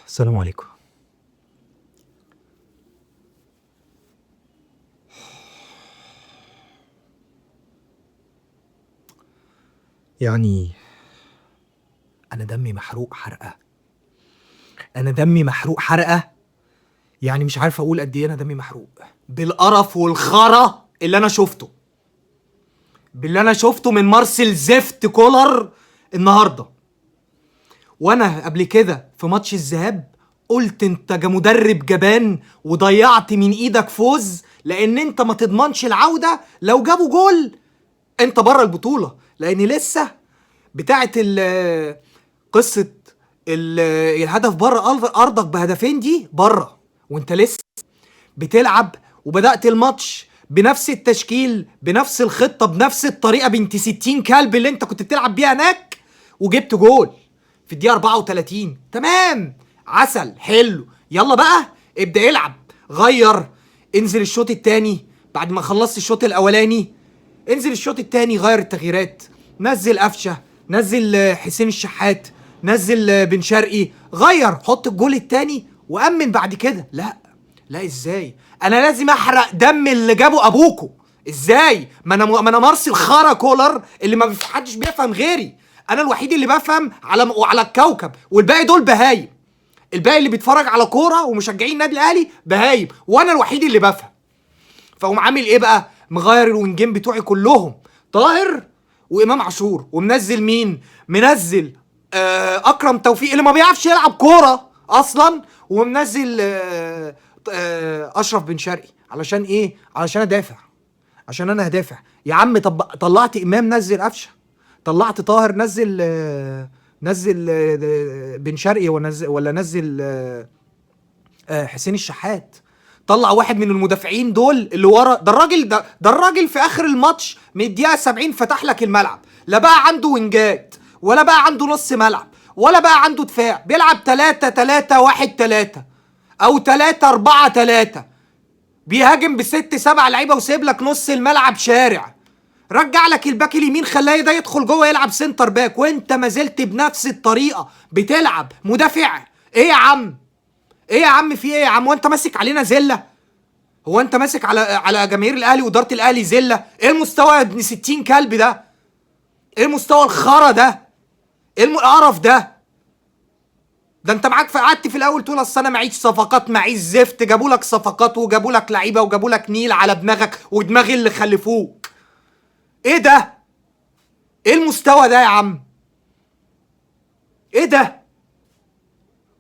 السلام عليكم. يعني انا دمي محروق حرقه. يعني مش عارف اقول قد ايه انا دمي محروق بالقرف والخرا اللي انا شفته، باللي انا شفته من مارسيل زفت كولر النهارده. وانا قبل كده في ماتش الذهاب قلت انت مدرب جبان وضيعت من ايدك فوز، لان انت ما تضمنش العوده. لو جابوا جول انت بره البطوله، لان لسه بتاعت قصه الهدف بره ارضك بهدفين دي بره، وانت لسه بتلعب وبدات الماتش بنفس التشكيل بنفس الخطه بنفس الطريقه بنت 60 كلب اللي انت كنت بتلعب بيها هناك، وجبت جول في الدقيقه 34. تمام، عسل حلو. يلا بقى ابدا العب، غير، انزل الشوط الثاني. بعد ما خلصت الشوط الاولاني انزل الشوط الثاني، غير التغييرات، نزل قفشه، نزل حسين الشحات، نزل بن شرقي، غير، حط الجول الثاني وامن بعد كده. لا لا، ازاي انا لازم احرق دم اللي جابه ابوكو؟ ازاي؟ ما انا مارسيل خارا كولر اللي ما حدش بيفهم غيري. انا الوحيد اللي بفهم على الكوكب، والباقي دول بهايم. الباقي اللي بيتفرج على كوره ومشجعين النادي الاهلي بهايم، وانا الوحيد اللي بفهم. فقوم عامل ايه بقى؟ مغير الوينجين بتوعي كلهم، طاهر وامام عاشور، ومنزل مين؟ منزل اكرم توفيق اللي ما بيعرفش يلعب كوره اصلا، ومنزل اشرف بن شرقي. علشان ايه؟ علشان ادافع، عشان انا هدافع يا عم. طب طلعت امام نزل قفشه، طلعت طاهر نزل بن شرقي، ولا نزل حسين الشحات. طلع واحد من المدافعين دول اللي ورا. ده الراجل في اخر الماتش من الدقيقه 70 فتح لك الملعب. لا بقى عنده وينجات، ولا بقى عنده نص ملعب، ولا بقى عنده دفاع. بيلعب 3-3-1-3 او 3-4-3، بيهاجم بست سبع لعيبه وسيب لك نص الملعب شارع. رجع لك الباك اليمين، خلاه ده يدخل جوه يلعب سنتر باك، وانت ما زلت بنفس الطريقه بتلعب مدافع. ايه يا عم؟ ايه يا عم؟ في ايه يا عم؟ وانت ماسك علينا زله؟ هو انت ماسك على جماهير الاهلي واداره الاهلي زله؟ ايه المستوى يا ابن 60 كلب ده؟ ايه المستوى الخرا ده؟ ايه القرف ده؟ ده انت معاك قعدت في الاول تقول اصل انا معيش صفقات، معيش زفت. جابوا لك صفقات وجابوا لك لعيبه وجابوا لك نيل على دماغك ودماغ اللي خلفوك. ايه ده؟ ايه المستوى ده يا عم؟ ايه ده؟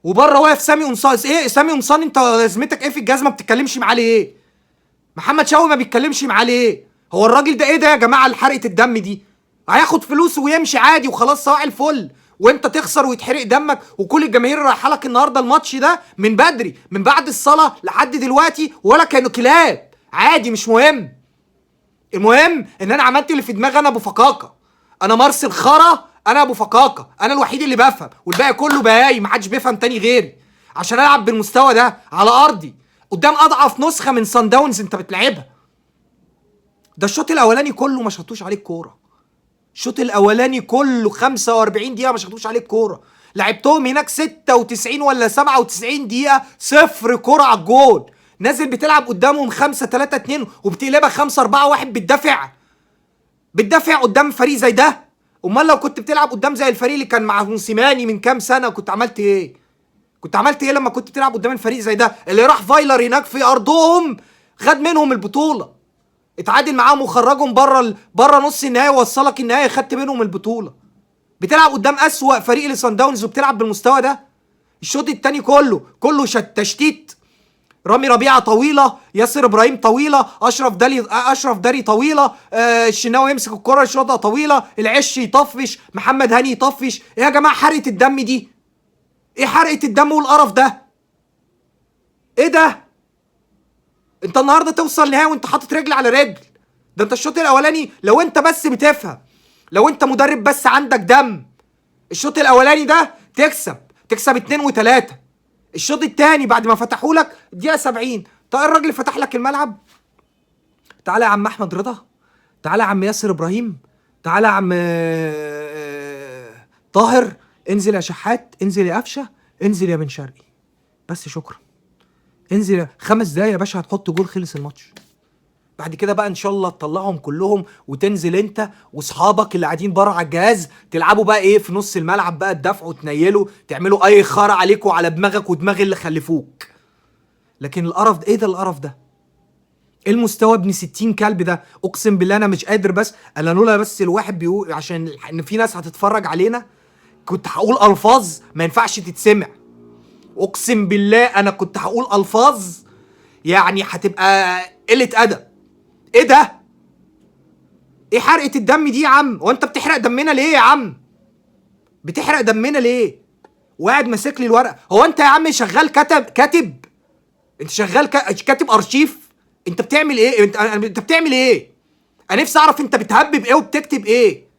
وبره واقف سامي قمصان. ايه سامي قمصان؟ انت لازمتك ايه في الجزمه؟ بتتكلمش معاه ليه؟ محمد شوقي ما بيتكلمش معاه ليه؟ هو الراجل ده ايه ده يا جماعه؟ حرقه الدم دي هياخد فلوسه ويمشي عادي وخلاص، صباح الفل، وانت تخسر ويتحرق دمك. وكل الجماهير رايحه لك النهارده الماتش ده من بدري، من بعد الصلاه لحد دلوقتي، ولا كانوا كلاب. عادي، مش مهم. المهم ان انا عملت اللي في دماغي. انا ابو فقاقه، انا مارسيل خرا، انا ابو فقاقه، انا الوحيد اللي بفهم، والباقي كله بهاي، محدش بيفهم تاني غيري. عشان العب بالمستوى ده على ارضي قدام اضعف نسخه من سان داونز انت بتلعبها. ده الشوط الاولاني كله ما شطوش عليك كوره. الشوط الاولاني كله 45 دقيقه ما شطوش عليك كوره. لعبتهم هناك 96 ولا 97 دقيقه صفر كوره على الجول. نازل بتلعب قدامهم 5-3-2 وبتقلبها 5-4-1. بتدافع قدام فريق زي ده. امال لو كنت بتلعب قدام زي الفريق اللي كان مع موسيماني من كام سنه كنت عملت ايه؟ كنت عملت ايه لما كنت بتلعب قدام الفريق زي ده اللي راح فايلر هناك في ارضهم خد منهم البطوله، اتعادل معاهم وخرجهم بره نص النهائي ووصلك النهائي خدت منهم البطوله. بتلعب قدام اسوأ فريق لصن داونز وبتلعب بالمستوى ده. الشوط الثاني كله تشتيت. رامي ربيعه طويله، ياسر ابراهيم طويله، اشرف داري طويله، الشناوي يمسك الكره يشوطها طويله، العش يطفش، محمد هاني يطفش. ايه يا جماعه حرقه الدم دي؟ ايه حرقه الدم والقرف ده؟ ايه ده؟ انت النهارده توصل نهائي وانت حاطط رجل على رجل. ده انت الشوط الاولاني لو انت بس بتفهم، لو انت مدرب بس عندك دم، الشوط الاولاني ده تكسب 2 و3. الشوط الثاني بعد ما فتحوا لك الدقيقه 70، طيب الراجل فتح لك الملعب. تعالى يا عم احمد رضا، تعالى يا عم ياسر ابراهيم، تعالى يا عم طاهر، انزل يا شحات، انزل يا قفشه، انزل يا بن شرقي. بس شكرا. انزل 5 دقايق يا باشا هتحط جول، خلص الماتش. بعد كده بقى ان شاء الله تطلعهم كلهم وتنزل انت واصحابك اللي قاعدين بره على الجهاز تلعبوا بقى ايه في نص الملعب بقى، تدافعوا تنيلوا تعملوا اي خرا عليكوا على دماغك ودماغ اللي خلفوك. لكن القرف ده ايه؟ ده القرف ده ايه؟ المستوى ابن 60 كلب ده. اقسم بالله انا مش قادر، بس انا لولا بس الواحد بيقول عشان ان في ناس هتتفرج علينا كنت هقول الفاظ ما ينفعش تتسمع. اقسم بالله انا كنت هقول الفاظ يعني هتبقى قله ادب. ايه ده؟ ايه حرقه الدم دي يا عم؟ وانت بتحرق دمنا ليه يا عم؟ بتحرق دمنا ليه؟ وقاعد ماسك لي الورقه. هو انت يا عم شغال كاتب؟ انت شغال كاتب ارشيف؟ انت بتعمل ايه؟ انت بتعمل ايه؟ انا نفسي اعرف انت بتهبب ايه وبتكتب ايه.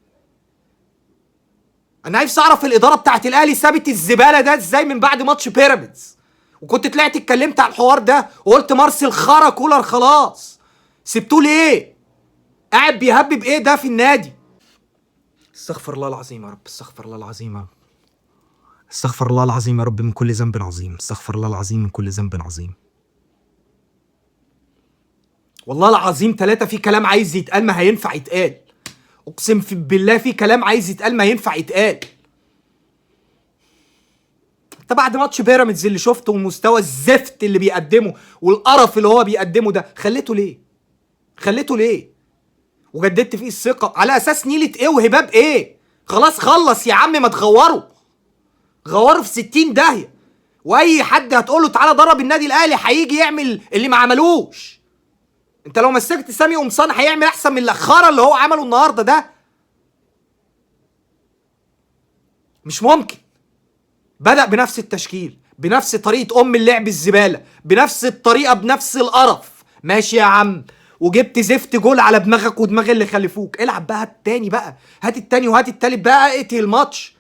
انا نفسي اعرف الاداره بتاعت الاهلي سابت الزباله ده ازاي من بعد ماتش بيراميدز. وكنت طلعت اتكلمت على الحوار ده وقلت مارسيل خرا كولر خلاص، سبتوه ليه؟ قاعد بيهبب ايه ده في النادي؟ استغفر الله العظيم يا رب، استغفر الله العظيم يا رب، استغفر الله العظيم يا رب من كل ذنب عظيم، استغفر الله العظيم من كل ذنب عظيم. والله العظيم 3 في كلام عايز يتقال ما هينفع يتقال. اقسم بالله في كلام عايز يتقال ما ينفع يتقال. انت بعد ماتش بيراميدز اللي شفته ومستوى الزفت اللي بيقدمه والقرف اللي هو بيقدمه ده خليته ليه؟ خليته ليه؟ وجددت فيه الثقه على اساس نيله ايه وهباب ايه؟ خلاص خلص يا عم، ما تغوروا. غوروا في 60 داهيه. واي حد هتقوله تعالى ضرب النادي الاهلي هيجي يعمل اللي ما عملوش. انت لو مسكت سامي قمصان هيعمل احسن من الخرا اللي هو عمله النهارده ده. مش ممكن. بدأ بنفس التشكيل، بنفس طريقة اللعب الزبالة، بنفس الطريقة، بنفس القرف. ماشي يا عم، وجبت زفت جول على دماغك ودماغ اللي خلفوك. العب بقى، هات التاني بقى، هات التاني وهات التالت بقى، اقتل الماتش.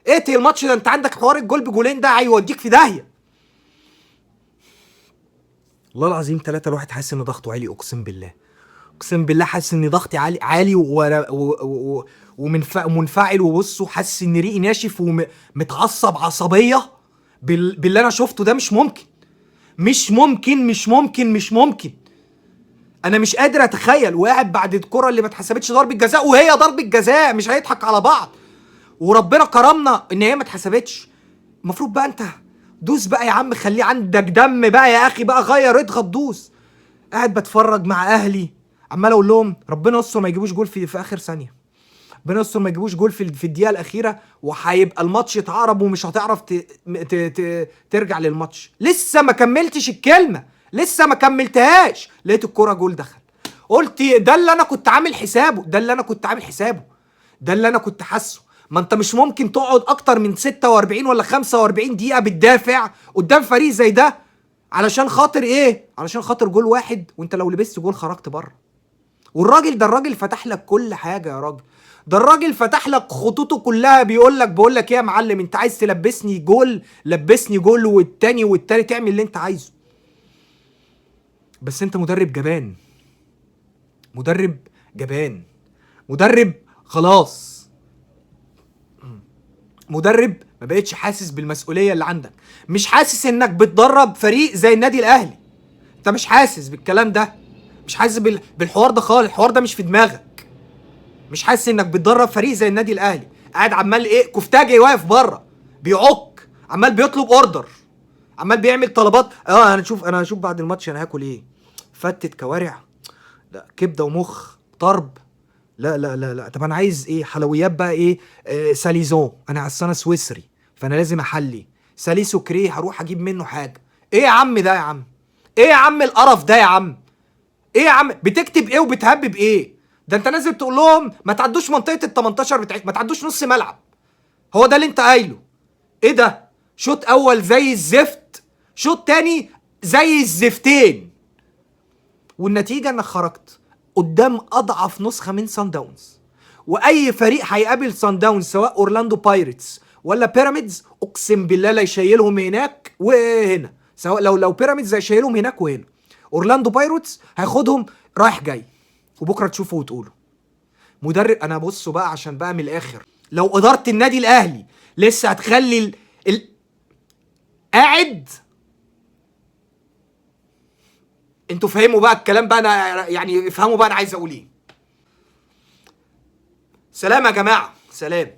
اقتل الماتش ده. انت عندك حوار الجول بجولين ده هيوديك في داهية. والله العظيم 3 الواحد حاسس ان ضغطه عالي. اقسم بالله، اقسم بالله حاسس ان ضغطي عالي عالي ومنفعل. وبصوا حاسس ان ريقي ناشف ومتعصب عصبيه باللي انا شفته ده. مش ممكن، مش ممكن، مش ممكن، مش ممكن. انا مش قادر اتخيل. وقاعد بعد الكره اللي ما اتحسبتش ضربه جزاء، وهي ضربه جزاء مش هيضحك على بعض، وربنا كرمنا ان هي ما اتحسبتش. المفروض بقى انت دوس بقى يا عم، خليه عندك دم بقى يا اخي بقى، غير اضغط دوس. قاعد بتفرج مع اهلي عمال اقول لهم ربنا يستر ما يجيبوش جول في اخر ثانيه، ربنا يستر ما يجيبوش جول في الدقيقه الاخيره، وهيبقى الماتش اتعرب ومش هتعرف ترجع للماتش. لسه ما كملتش الكلمه، لسه ما كملتهاش، لقيت الكوره جول دخل. قلت ده اللي انا كنت عامل حسابه، ده اللي انا كنت عامل حسابه، ده اللي انا كنت حاسه. ما انت مش ممكن تقعد اكتر من 46 ولا 45 دقيقه بتدافع قدام فريق زي ده علشان خاطر ايه؟ علشان خاطر جول واحد، وانت لو لبست جول خرجت بره. والراجل ده، الراجل فتح لك كل حاجه يا راجل، ده الراجل فتح لك خطوطه كلها. بيقول لك ايه يا معلم، انت عايز تلبسني جول لبسني جول، والتاني والتالت تعمل اللي انت عايزه. بس انت مدرب جبان، مدرب جبان، مدرب خلاص، مدرب ما بقتش حاسس بالمسؤوليه اللي عندك. مش حاسس انك بتدرب فريق زي النادي الاهلي. انت مش حاسس بالكلام ده، مش حاسس بالحوار ده خالص. الحوار ده مش في دماغك. مش حاسس انك بتدرب فريق زي النادي الاهلي. قاعد عمال ايه، كفتاجي واقف بره بيعك، عمال بيطلب اوردر، عمال بيعمل طلبات. انا هشوف بعد الماتش انا هاكل ايه. فتت كوارع، لا كبده ومخ طرب، لا لا لا لا. طب انا عايز ايه؟ حلويات بقى ايه؟ ساليزون. انا اصل انا سويسري فانا لازم احلي سالي سكري، هروح اجيب منه حاجه. ايه يا عم ده يا عم؟ ايه يا عم القرف ده يا عم؟ ايه يا عم بتكتب ايه وبتهبب ايه؟ ده انت نازل تقول لهم ما تعدوش منطقه ال 18 بتاعتك، ما تعدوش نص ملعب. هو ده اللي انت قايله؟ ايه ده؟ شوط اول زي الزفت، شوط تاني زي الزفتين، والنتيجه انك خرجت قدام اضعف نسخه من سان داونز. واي فريق هيقابل سان داونز سواء اورلاندو بايرتس ولا بيراميدز، اقسم بالله لا يشيلهم هناك وهنا. سواء لو بيراميدز هيشيلهم هناك وهنا، اورلاندو بايرتس هياخدهم رايح جاي. وبكره تشوفوا وتقولوا مدرب. انا بصوا بقى عشان بقى من الاخر، لو اداره النادي الاهلي لسه هتخلي قاعد انتوا فهموا بقى الكلام بقى، انا يعني افهموا بقى انا عايز اقول ايه. سلام يا جماعه، سلام.